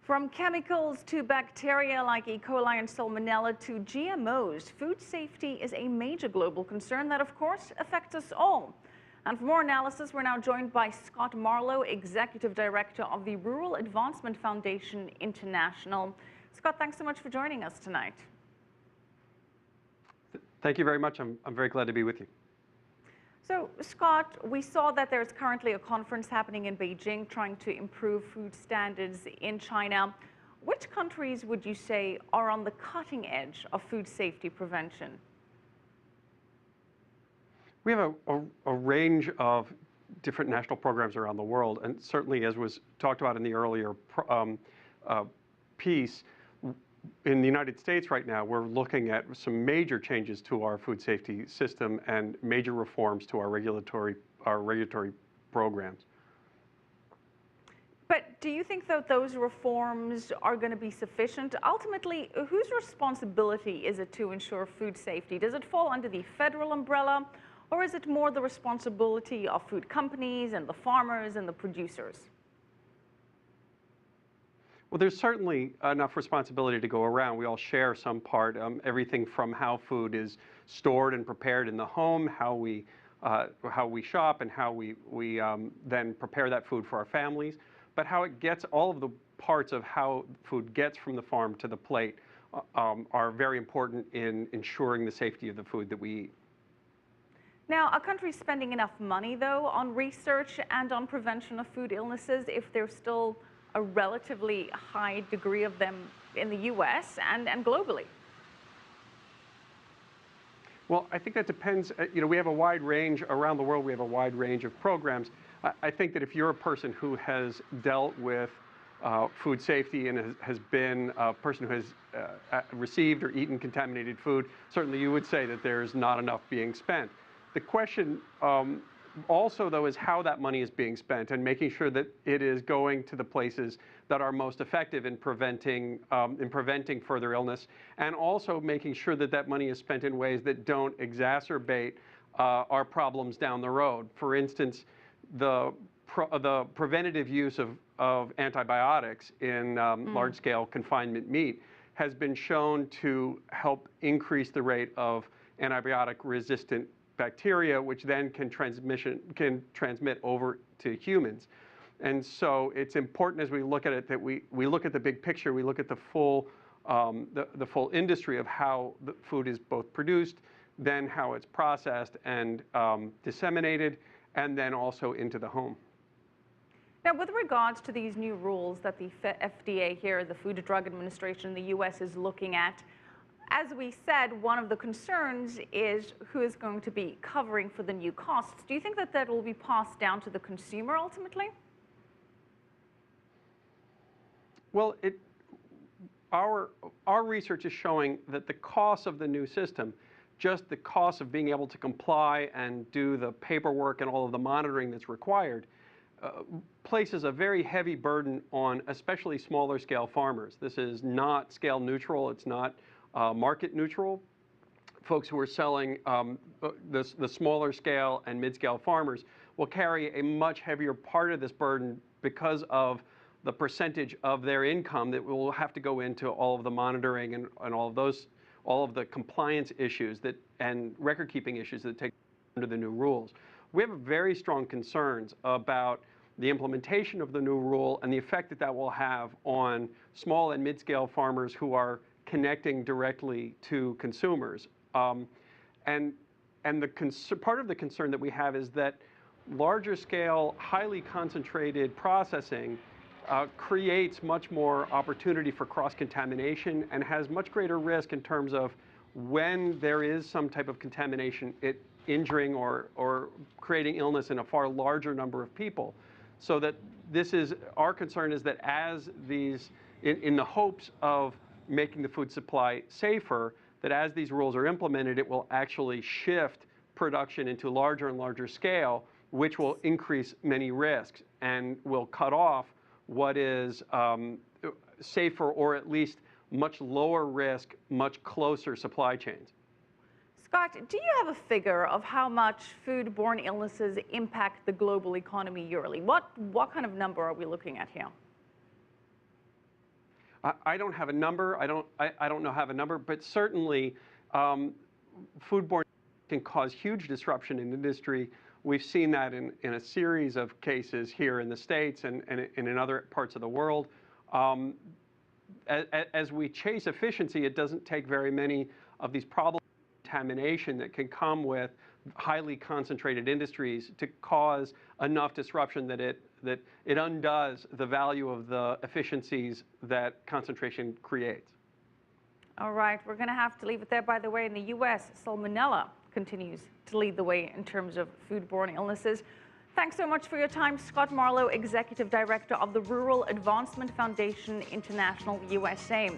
From chemicals to bacteria like E. coli and Salmonella to GMOs, food safety is a major global concern that, of course, affects us all. And for more analysis, we're now joined by Scott Marlow, Executive Director of the Rural Advancement Foundation International. Scott, thanks so much for joining us tonight. Thank you very much. I'm very glad to be with you. So, Scott, we saw that there's currently a conference happening in Beijing trying to improve food standards in China. Which countries would you say are on the cutting edge of food safety prevention? We have a range of different national programs around the world, and certainly, as was talked about in the earlier piece, in the United States right now, we're looking at some major changes to our food safety system and major reforms to our regulatory programs. But do you think that those reforms are going to be sufficient? Ultimately, whose responsibility is it to ensure food safety? Does it fall under the federal umbrella, or is it more the responsibility of food companies and the farmers and the producers? Well, there's certainly enough responsibility to go around. We all share some part, everything from how food is stored and prepared in the home, how we shop, and how we then prepare that food for our families. But how it gets, all of the parts of how food gets from the farm to the plate are very important in ensuring the safety of the food that we eat. Now, are countries spending enough money, though, on research and on prevention of food illnesses if there's still a relatively high degree of them in the U.S. and globally? Well, I think that depends. We have a wide range around the world. We have a wide range of programs. I think that if you're a person who has dealt with food safety and has been a person who has received or eaten contaminated food, certainly you would say that there's not enough being spent. The question also, though, is how that money is being spent and making sure that it is going to the places that are most effective in preventing further illness, and also making sure that that money is spent in ways that don't exacerbate our problems down the road. For instance, the preventative use of antibiotics in large-scale confinement meat has been shown to help increase the rate of antibiotic-resistant bacteria, which then can transmit over to humans. And so it's important, as we look at it, that we look at the big picture. We look at the full industry of how the food is both produced, then how it's processed and disseminated, and then also into the home. Now, with regards to these new rules that the FDA here, the Food and Drug Administration in the U.S. is looking at, as we said, one of the concerns is who is going to be covering for the new costs. Do you think that that will be passed down to the consumer ultimately? Well, our research is showing that the cost of the new system, just the cost of being able to comply and do the paperwork and all of the monitoring that's required, places a very heavy burden on especially smaller scale farmers. This is not scale neutral. It's not market neutral. Folks who are selling the smaller scale and mid-scale farmers will carry a much heavier part of this burden because of the percentage of their income that will have to go into all of the monitoring and all of the compliance issues and record keeping issues that take under the new rules. We have very strong concerns about the implementation of the new rule and the effect that that will have on small and mid-scale farmers who are connecting directly to consumers. And part of the concern that we have is that larger scale, highly concentrated processing creates much more opportunity for cross-contamination and has much greater risk in terms of when there is some type of contamination, it injuring or creating illness in a far larger number of people. So that our concern is that as these, in the hopes of making the food supply safer, that as these rules are implemented, it will actually shift production into larger and larger scale, which will increase many risks and will cut off what is safer or at least much lower risk, much closer supply chains. Scott, do you have a figure of how much food-borne illnesses impact the global economy yearly? What kind of number are we looking at here? I don't have a number. I don't have a number, but certainly foodborne can cause huge disruption in industry. We've seen that in a series of cases here in the States and in other parts of the world. As we chase efficiency, it doesn't take very many of these problems of contamination that can come with highly concentrated industries to cause enough disruption that it undoes the value of the efficiencies that concentration creates. All right, we're going to have to leave it there. By the way, in the U.S., salmonella continues to lead the way in terms of foodborne illnesses. Thanks so much for your time, Scott Marlow, Executive Director of the Rural Advancement Foundation International, USA.